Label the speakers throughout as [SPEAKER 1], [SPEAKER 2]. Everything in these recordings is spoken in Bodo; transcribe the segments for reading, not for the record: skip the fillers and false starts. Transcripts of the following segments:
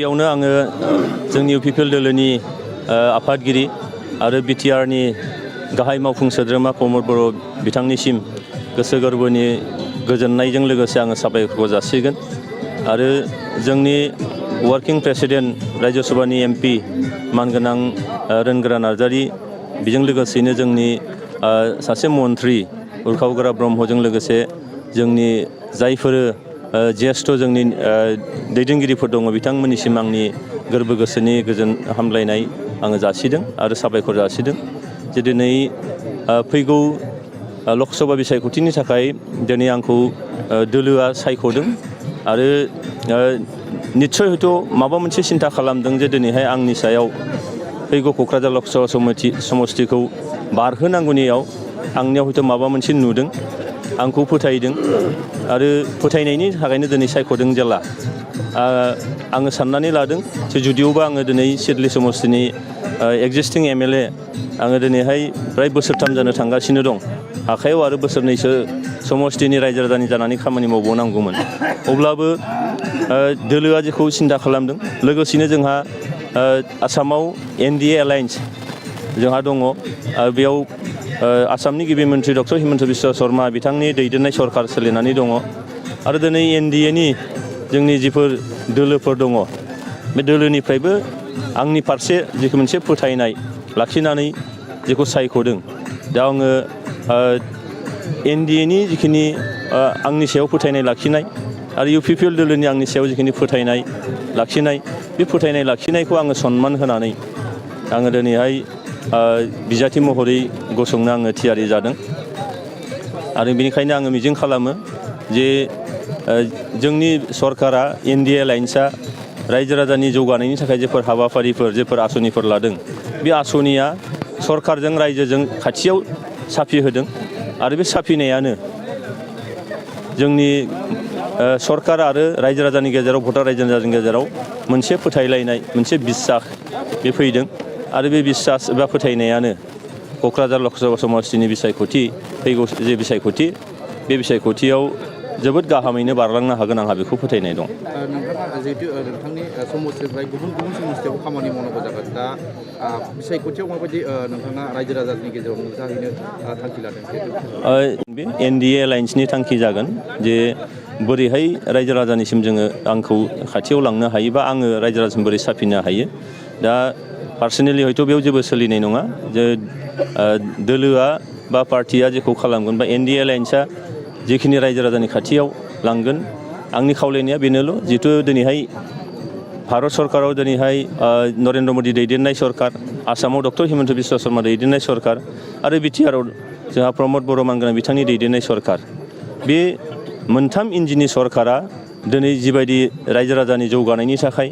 [SPEAKER 1] गिबियावनो आङो जोंनि इउपिपिएल दोलोनि आफादगिरि आरो बिटिआरनि गाहाय मावफुं सोद्रोमा प्रमद बर' बिथांनिसिम गोसो गोरबोनि गोजोननायजों लोगोसे आङो साबायखर जासिगोन आरो जोंनि वार्किं प्रेसिडेन्ट राज्य सभानि एमपि मानगोनां रोनगोरा नार्जारि बेजों लोगोसेनो जोंनि सासे मन्त्रि उरखावगोरा ब्रह्मजों लोगोसे जोंनि जायफोर ज्येष्ठ जोंनि दैदेनगिरिफोर दङ बिथांमोननिसिम आंनि गोरबो गोसोनि गोजोन हामलायनाय आङो जासिदों आरो साबायखर जासिदों जे दिनै फैगौ लकसभा बिसायख'थिनि थाखाय दिनै आंखौ दोलोआ सायख'दों आरो निस्सय हयथ' माबा मोनसे सिन्था खालामदों जे दिनैहाय आंनि सायाव फैगौ क'क्राझार लकसभा समस्तिखौ बारहोनांगौनियाव आंनियाव हयथ' माबा मोनसे नुदों आंखौ फोथायदों आरो फोथायनायनि थाखायनो दिनै सायख'दों जेला आङो साननानै लादों जे जुदिअबा आङो दिनै सिडली समस्तिनि एक्जिस्टिं एमएलए आङो दिनैहाय फ्राय बोसोरथाम जानो थांगासिनो दं आखायाव आरो बोसोरनैसो समस्तिनि रायजो राजानि जानानै खामानि मावबावनांगौमोन अब्लाबो दोलोआ जेखौ सिन्था खालामदों लोगोसेनो जोंहा आसामाव एनडिए एलायन्स जोंहा दङ बेयाव आसामनि गिबि मन्त्रि डक्टर हिमन्त बिश्व शर्मा बिथांनि दैदेननाय सरकार सोलिनानै दङ आरो दिनै एनडिएनि जोंनि जिफोर दोलोफोर दङ बे दोलोनिफ्रायबो आंनि फारसे जिखौ मोनसे फोथायनाय लाखिनानै जेखौ सायख'दों दा आङो एनडिएनि जिखिनि आंनि सायाव फोथायनाय लाखिनाय आरो इउपिपिएल दोलोनि आंनि सायाव जिखिनि फोथायनाय लाखिनाय बे फोथायनाय लाखिनायखौ आङो सनमान होनानै आङो दिनैहाय बिजाथि महरै गसंनो आङो थियारि जादों आरो बेनिखायनो आङो मिजिं खालामो जे जोंनि सरकारा एनडिए एलायन्सआ रायजो राजानि जौगानायनि थाखाय जेफोर हाबाफारिफोर जेफोर आसनिफोर लादों बे आसनिया सरकारजों रायजोजों खाथियाव साफिहोदों आरो बे साफिनायानो जोंनि सरकार आरो रायजो राजानि गेजेराव भटार रायजो राजानि गेजेराव मोनसे फोथायलायनाय मोनसे बिसास बे फैदों आरो बे बिसास एबा फोथायनायानो क'क्राझार लकसभा समस्तिनि बिसायख'थि फैगौ जे बिसायख'थि बे बिसायख'थियाव जोबोद गाहामैनो बारलांनो हागोन आंहा बेखौ फोथायनाय दं।
[SPEAKER 2] नोंथाङा जिहेतु नोंथांनि समस्तिनिफ्राय गुबुन गुबुन समस्तियाव खामानि मावनांगौ जागोन दा बिसायख'थियाव माबायदि नोंथाङा रायजो राजानि गेजेराव नुजाहैनो थांखि लादों?
[SPEAKER 1] बे एनडिए एलायन्सनि थांखि जागोन जे बोरैहाय रायजो राजानिसिम जोङो आंखौ खाथियाव लांनो हायो बा आङो रायजो राजासिम बोरै साफिनो हायो दा पार्सनेलि हयथ' बेयाव जेबो सोलिनाय नङा जे दोलोआ बा पार्टिया जेखौ खालामगोन बा एनडिए एलायन्सआ जिखिनि रायजो राजानि खाथियाव लांगोन आंनि खावलायनाया बेनोल' जिहेथु दिनैहाय भारत सरकाराव दिनैहाय नरेन्द्र मदि दैदेननाय सरकार आसामाव डक्टर हिमन्त बिश्व शर्मा दैदेननाय सरकार आरो बिटिआरआव जोंहा प्रमद बर' मानगोनां बिथांनि दैदेननाय सरकार बे मोनथाम इन्जिननि सरकारा दिनै जिबायदि रायजो राजानि जौगानायनि थाखाय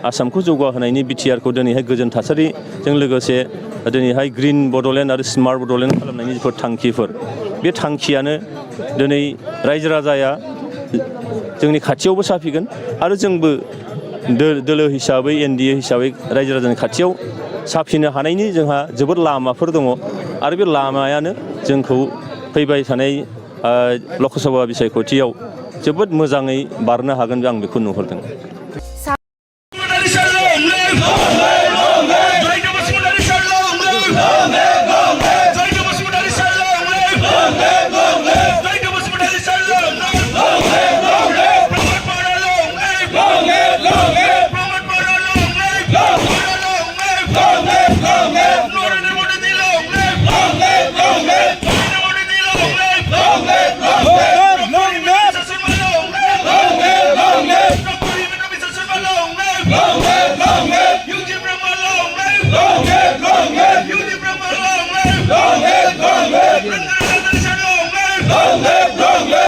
[SPEAKER 1] आसामखौ जौगाहोनायनि बिटिआरखौ दिनैहाय गोजोन थासारिजों लोगोसे दिनैहाय ग्रिन बड'लेण्ड आरो स्मार्ट बड'लेण्ड खालामनायनि जिफोर थांखिफोर बे थांखियानो दिनै रायजो राजाया जोंनि खाथियावबो साफिगोन आरो जोंबो दोलो हिसाबै एनडिए हिसाबै रायजो राजानि खाथियाव साफिनो हानायनि जोंहा जोबोद लामाफोर दङ आरो बे लामायानो जोंखौ फैबाय थानाय लकसभा बिसायख'थियाव जोबोद मोजाङै बारनो हागोन आं बेखौ नुहुरदों।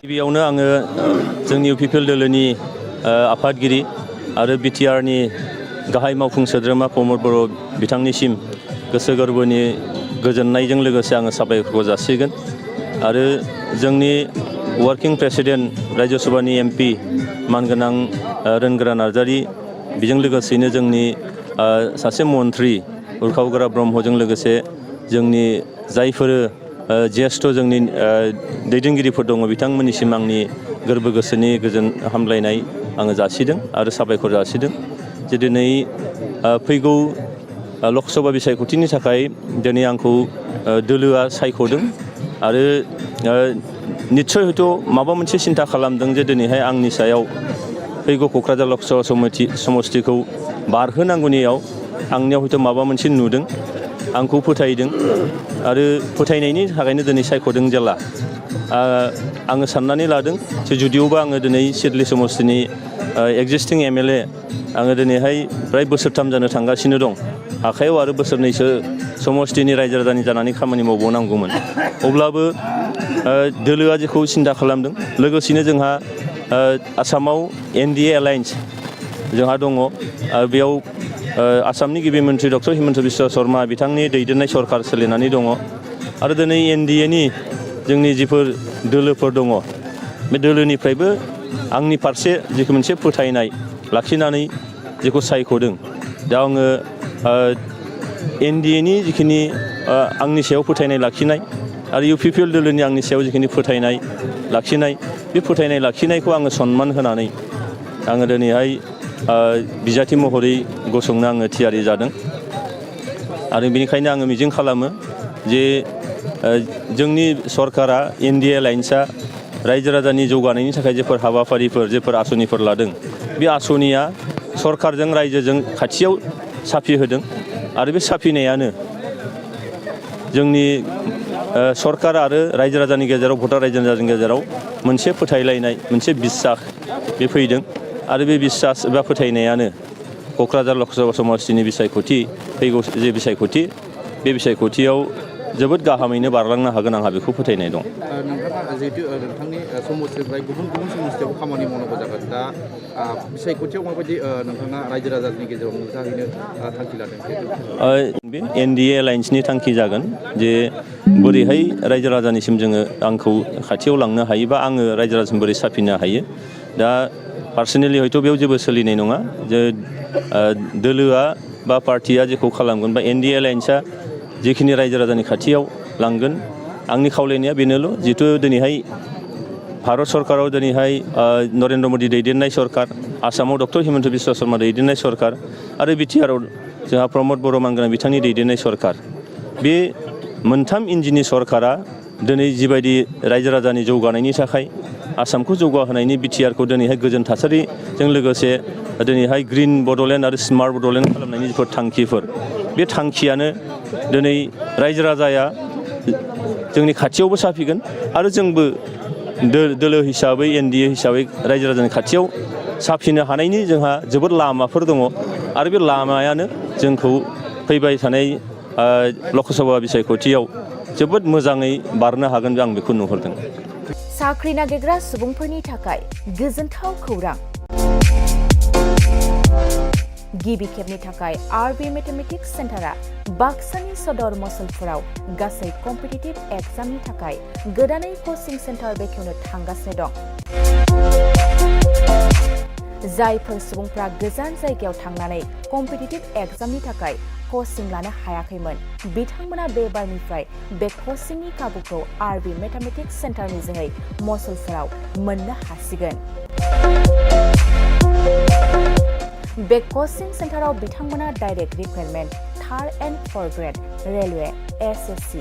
[SPEAKER 1] गिबियावनो आङो जोंनि इउपिपिएल दोलोनि आफादगिरि आरो बिटिआरनि गाहाय मावफुं सोद्रोमा प्रमद बर' बिथांनिसिम गोसो गोरबोनि गोजोननायजों लोगोसे आङो साबायखर जासिगोन आरो जोंनि वार्किं प्रेसिडेन्ट राज्य सभानि एमपि मानगोनां रोनगोरा नार्जारि बेजों लोगोसेनो जोंनि सासे मन्त्रि उरखावगोरा ब्रह्मजों लोगोसे जोंनि जायफोर ज्येष्ठ जोंनि दैदेनगिरिफोर दङ बिथांमोननिसिम आंनि गोरबो गोसोनि गोजोन हामलायनाय आङो जासिदों आरो साबायखर जासिदों जे दिनै फैगौ लकसभा बिसायख'थिनि थाखाय दिनै आंखौ दोलोआ सायख'दों आरो निस्सय हयथ' माबा मोनसे सिन्था खालामदों जे दिनैहाय आंनि सायाव फैगौ क'क्राझार लकसभा समस्तिखौ बारहोनांगौनियाव आंनियाव हयथ' माबा मोनसे नुदों आंखौ फोथायदों आरो फोथायनायनि थाखायनो दिनै सायख'दों जेला आङो साननानै लादों जे जुदिअबा आङो दिनै सिडली समस्तिनि एक्जिस्टिं MLA आङो दिनैहाय फ्राय बोसोरथाम जानो थांगासिनो दं आखायाव आरो बोसोरनैसो समस्तिनि रायजो राजानि जानानै खामानि मावबावनांगौमोन अब्लाबो दोलोआ जेखौ सिन्था खालामदों लोगोसेनो जोंहा आसामाव NDA एलायन्स जोंहा दङ बेयाव आसामनि गिबि मन्त्रि डक्टर हिमन्त बिश्व शर्मा बिथांनि दैदेननाय सरकार सोलिनानै दङ आरो दिनै NDAनि जोंनि जिफोर दोलोफोर दङ बे दोलोनिफ्रायबो आंनि फारसे जिखौ मोनसे फोथायनाय लाखिनानै जेखौ सायख'दों दा आङो NDAनि जिखिनि आंनि सायाव फोथायनाय लाखिनाय आरो UPPL दोलोनि आंनि सायाव जिखिनि फोथायनाय लाखिनाय बे फोथायनाय लाखिनायखौ आङो सनमान होनानै आङो दिनैहाय बिजाथि महरै गसंनो आङो थियारि जादों आरो बेनिखायनो आङो मिजिं खालामो जे जोंनि सरकारा NDA एलायन्सआ रायजो राजानि जौगानायनि थाखाय जेफोर हाबाफारिफोर जेफोर आसनिफोर लादों बे आसनिया सरकारजों रायजोजों खाथियाव साफिहोदों आरो बे साफिनायानो जोंनि सरकार आरो रायजो राजानि गेजेराव भटार रायजो राजानि गेजेराव मोनसे फोथायलायनाय मोनसे बिसास बे फैदों आरो बे बिसास एबा फोथायनायानो क'क्राझार लकसभा समस्तिनि बिसायख'थि फैगौ जे बिसायख'थि बे बिसायख'थियाव जोबोद गाहामैनो बारलांनो हागोन आंहा बेखौ फोथायनाय दं।
[SPEAKER 2] नोंथाङा जिहेतु नोंथांनि समस्तिनिफ्राय गुबुन गुबुन समस्तियाव खामानि मावनांगौ जागोन दा बिसायख'थियाव माबायदि नोंथाङा रायजो राजानि गेजेराव नुजाहैनो थांखि लादों?
[SPEAKER 1] बे NDA एलायन्सनि थांखि जागोन जे बोरैहाय रायजो राजानिसिम जोङो आंखौ खाथियाव लांनो हायो बा आङो रायजो राजासिम बोरै साफिनो हायो दा पार्सनेलि हयथ' बेयाव जेबो सोलिनाय नङा जे दोलोआ बा पार्टिया जेखौ खालामगोन बा NDA एलायन्सआ जिखिनि रायजो राजानि खाथियाव लांगोन आंनि खावलायनाया बेनोल' जिहेथु दिनैहाय भारत सरकाराव दिनैहाय नरेन्द्र मदि दैदेननाय सरकार आसामाव डक्टर हिमन्त बिश्व शर्मा दैदेननाय सरकार आरो बिटिआरआव जोंहा प्रमद बर' मांग्रां बिथांनि दैदेननाय सरकार बे मोनथाम इन्जिननि सरकारा दिनै जिबायदि रायजो राजानि जौगानायनि थाखाय आसामखौ जौगाहोनायनि बिटिआरखौ दिनैहाय गोजोन थासारिजों लोगोसे दिनैहाय ग्रिन बड'लेण्ड आरो स्मार्ट बड'लेण्ड खालामनायनि जिफोर थांखिफोर बे थांखियानो दिनै रायजो राजाया जोंनि खाथियावबो साफिगोन आरो जोंबो दोलो हिसाबै NDA हिसाबै रायजो राजानि खाथियाव साफिनो हानायनि जोंहा जोबोद लामाफोर दङ आरो बे लामायानो जोंखौ फैबाय थानाय लकसभा बिसायख'थियाव जोबोद मोजाङै बारनो हागोन आं बेखौ नुहुरदों।
[SPEAKER 3] साख्रि नागिरग्रा सुबुंफोरनि थाखाय गोजोनथाव खौरां गिबि खेबनि थाखाय RB मेथमेटिक्स सेन्टारा बाक्सानि सदर मसलपुराव गासै कम्पिटिटिभ एग्जामनि थाखाय गोदानै कचिं सेन्टार बेखेवनो थांगासिनो दं। जायफोर सुबुंफ्रा गोजान जायगायाव थांनानै कम्पिटिटिभ एग्जामनि थाखाय कचिं लानो हायाखैमोन बिथांमोना बे बारनिफ्राय बे कचिंनि खाबुखौ RB मेथमेटिक्स सेन्टारनि जोहै मसलपुराव मोननो हासिगोन। बे कचिं सेन्टाराव बिथांमोना direct recruitment 3rd and 4th grade railway SSC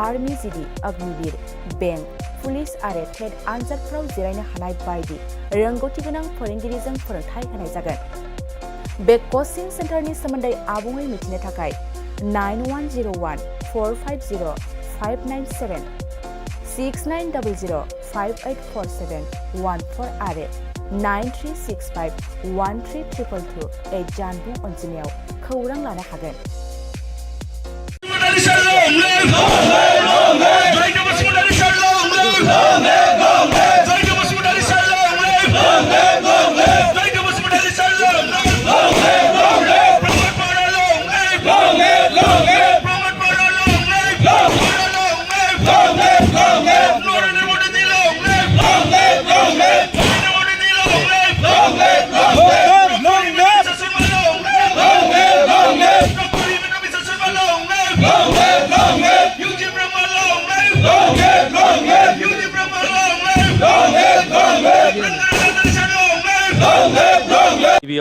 [SPEAKER 3] army GD Agniveer bank police आरो टेट आनजादफोराव जिरायनो हानाय बायदि रोंगौथि गोनां फोरोंगिरिजों फोरोंथाय होनाय जागोन। बे कचिं सेन्टारनि सोमोन्दै आबुङै मिथिनो थाखाय 9101450597 6900584714 आरो 9365132228 जानबुं अनजिमायाव खौरां लानो हागोन।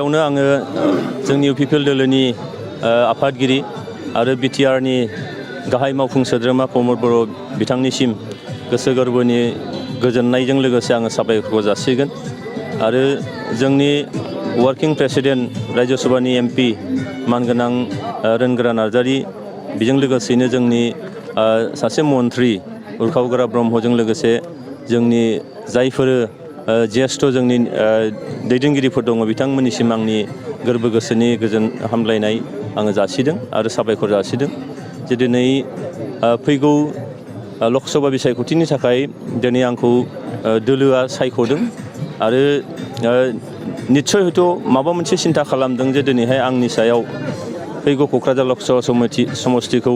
[SPEAKER 1] गिबियावनो आङो जोंनि इउपिपिएल दोलोनि आफादगिरि आरो बिटिआरनि गाहाय मावफुं सोद्रोमा प्रमद बर' बिथांनिसिम गोसो गोरबोनि गोजोननायजों लोगोसे आङो साबायखर जासिगोन आरो जोंनि वार्किं प्रेसिडेन्ट राज्य सभानि एमपि मानगोनां रोनगोरा नार्जारि बेजों लोगोसेनो जोंनि सासे मन्त्रि उरखावगोरा ब्रह्मजों लोगोसे जोंनि जायफोर ज्येष्ठ जोंनि दैदेनगिरिफोर दङ बिथांमोननिसिम आंनि गोरबो गोसोनि गोजोन हामलायनाय आङो जासिदों आरो साबायखर जासिदों जे दिनै फैगौ लकसभा बिसायख'थिनि थाखाय दिनै आंखौ दोलोआ सायख'दों आरो निस्सय हयथ' माबा मोनसे सिन्था खालामदों जे दिनैहाय आंनि सायाव फैगौ क'क्राझार लकसभा समस्तिखौ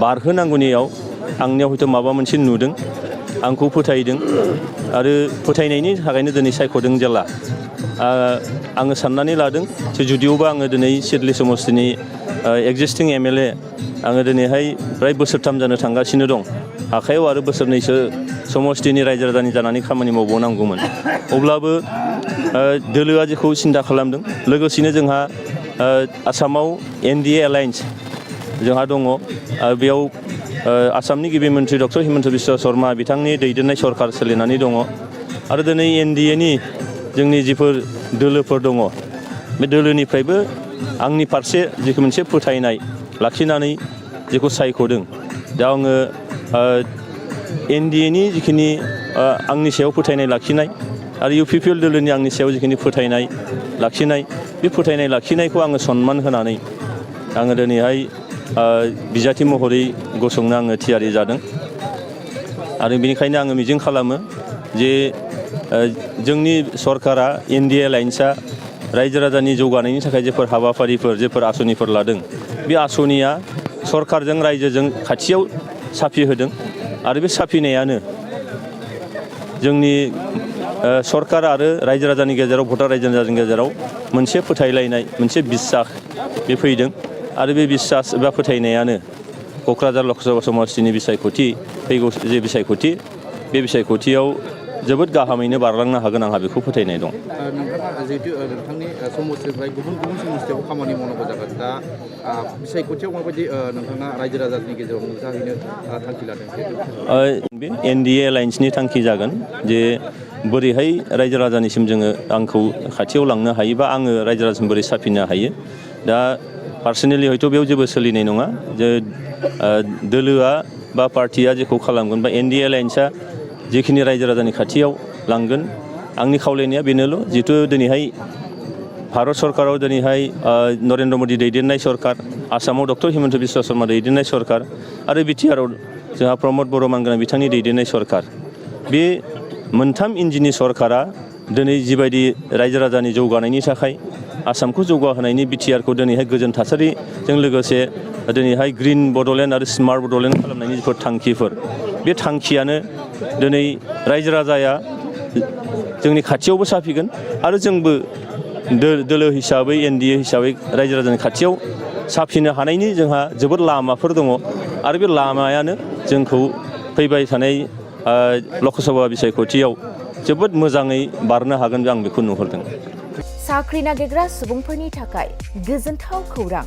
[SPEAKER 1] बारहोनांगौनियाव आंनियाव हयथ' माबा मोनसे नुदों आंखौ फोथायदों आरो फोथायनायनि थाखायनो दिनै सायख'दों जेला आङो साननानै लादों जे जुदिअबा आङो दिनै सिडली समस्तिनि एक्जिस्टिं एमएलए आङो दिनैहाय फ्राय बोसोरथाम जानो थांगासिनो दं आखायाव आरो बोसोरनैसो समस्तिनि रायजो राजानि जानानै खामानि मावबावनांगौमोन अब्लाबो दोलोआ जेखौ सिन्था खालामदों लोगोसेनो जोंहा आसामाव एनडिए एलायन्स जोंहा दङ बेयाव आसामनि गिबि मन्त्रि डक्टर हिमन्त बिश्व शर्मा बिथांनि दैदेननाय सरकार सोलिनानै दङ आरो दिनै एनडिएनि जोंनि जिफोर दोलोफोर दङ बे दोलोनिफ्रायबो आंनि फारसे जिखौ मोनसे फोथायनाय लाखिनानै जेखौ सायख'दों दा आङो एनडिएनि जिखिनि आंनि सायाव फोथायनाय लाखिनाय आरो इउपिपिएल दोलोनि आंनि सायाव जिखिनि फोथायनाय लाखिनाय बे फोथायनाय लाखिनायखौ आङो सनमान होनानै आङो दिनैहाय बिजाथि महरै गसंनो आङो थियारि जादों आरो बेनिखायनो आङो मिजिं खालामो जे जोंनि सरकारा एनडिए एलायन्सआ रायजो राजानि जौगानायनि थाखाय जेफोर हाबाफारिफोर जेफोर आसनिफोर लादों बे आसनिया सरकारजों रायजोजों खाथियाव साफि होदों आरो बे साफिनायानो जोंनि सरकार आरो रायजो राजानि गेजेराव भटार रायजो राजानि गेजेराव मोनसे फोथायलायनाय मोनसे बिसास बे फैदों आरो बे बिसास एबा फोथायनायानो क'क्राझार लकसभा समस्तिनि बिसायख'थि फैगौ जे बिसायख'थि बे बिसायख'थियाव जोबोद गाहामैनो बारलांनो हागोन आंहा बेखौ फोथायनाय दं।
[SPEAKER 2] नोंथाङा जिहेतु नोंथांनि समस्तिनिफ्राय गुबुन गुबुन समस्तियाव खामानि मावनांगौ जागोन दा बिसायख'थियाव माबायदि नोंथाङा रायजो राजानि गेजेराव नुजाहैनो थांखि लादों?
[SPEAKER 1] बे एनडिए एलायन्सनि थांखि जागोन जे बोरैहाय रायजो राजानिसिम जोङो आंखौ खाथियाव लांनो हायो बा आङो रायजो राजासिम बोरै साफिनो हायो दा पार्सनेलि हयथ' बेयाव जेबो सोलिनाय नङा जे दोलोआ बा पार्टिया जेखौ खालामगोन बा एनडिए एलायन्सआ जिखिनि रायजो राजानि खाथियाव लांगोन आंनि खावलायनाया बेनोल' जिहेथु दिनैहाय भारत सरकाराव दिनैहाय नरेन्द्र मदि दैदेननाय सरकार आसामाव डक्टर हिमन्त बिश्व शर्मा दैदेननाय सरकार आरो बिटिआरआव जोंहा प्रमद बर' मानगोनां बिथांनि दैदेननाय सरकार बे मोनथाम इन्जिननि सरकारा दिनै जिबायदि रायजो राजानि जौगानायनि थाखाय आसामखौ जौगाहोनायनि बिटिआरखौ दिनैहाय गोजोन थासारिजों लोगोसे दिनैहाय ग्रिन बड'लेण्ड आरो स्मार्ट बड'लेण्ड खालामनायनि जिफोर थांखिफोर बे थांखियानो दिनै रायजो राजाया जोंनि खाथियावबो साफिगोन आरो जोंबो दोलो हिसाबै एनडिए हिसाबै रायजो राजानि खाथियाव साफिनो हानायनि जोंहा जोबोद लामाफोर दङ आरो बे लामायानो जोंखौ फैबाय थानाय लकसभा बिसायख'थियाव जोबोद मोजाङै बारनो हागोन आं बेखौ नुहुरदों।
[SPEAKER 3] साख्रि नागिरग्रा सुबुंफोरनि थाखाय गोजोनथाव खौरां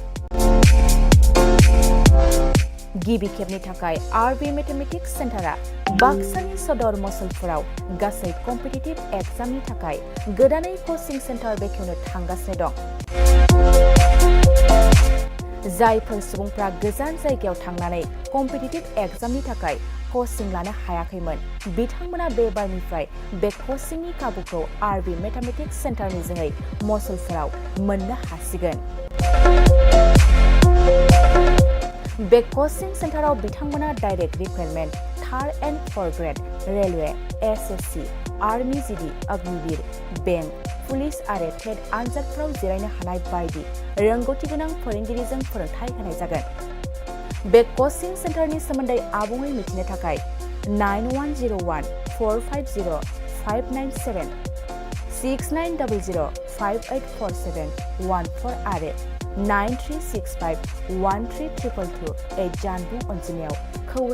[SPEAKER 3] गिबि खेबनि थाखाय आरबि मेथमेटिक्स सेन्टारा बाक्सानि सदर मसलपुराव गासै कम्पिटिटिभ एग्जामनि थाखाय गोदानै कचिं सेन्टार बेखेवनो थांगासिनो दं। जायफोर सुबुंफ्रा गोजान जायगायाव थांनानै कम्पिटिटिभ एग्जामनि थाखाय कचिं लानो हायाखैमोन बिथांमोना बे बारनिफ्राय बे कचिंनि खाबुखौ आरबि मेथमेटिक्स सेन्टारनि जोहै मसलपुराव मोननो हासिगोन। बे कचिं सेन्टाराव बिथांमोना direct recruitment third and forth grade railway SSC army GD Agniveer bank police आरो टेट आनजादफोराव जिरायनो हानाय बायदि रोंगौथि गोनां फोरोंगिरिजों फोरोंथाय होनाय जागोन। बे कचिं सेन्टारनि सोमोन्दै आबुङै मिथिनो थाखाय 9101450597 6900584714 आरो 9365132228 जानबुं अनजिमायाव खौरां